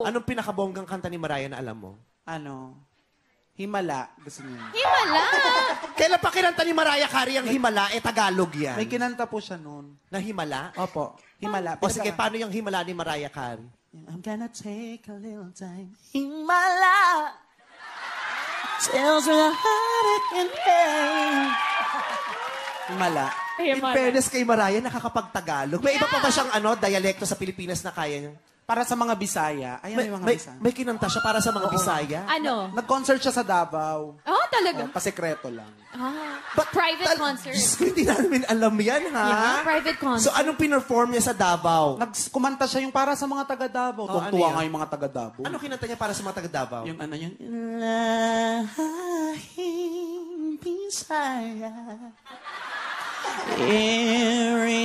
Anong pinakabonggang kanta ni Mariah na alam mo? Ano? Himala. Gusto niyo. Himala! Kailan pa kinanta ni Mariah Carey ang Himala? Tagalog yan. May kinanta po siya noon. Na Himala? Opo. Himala. O sige, paano yung Himala ni Mariah Carey? I'm gonna take a little time. Himala. Tells me the heart I can bear. Himala. In fairness kay Mariah, nakakapag-Tagalog. May iba pa ba siyang dialekto sa Pilipinas na kaya niya? Para sa mga Bisaya. Ayan yung mga Bisaya. May kinanta siya para sa mga Bisaya? Ano? Nag-concert siya sa Davao. Oh, talaga? Pasekreto lang. Private concert. Diyos ko, hindi namin alam yan, ha? Yeah, private concert. So, anong pinerform niya sa Davao? Kumanta siya yung para sa mga taga Davao. Oh, Tuwa ano nga yan? yung mga taga Davao. Ano kinanta niya para sa mga taga-Davao? Yung ano yun? Lahing Bisaya. Eri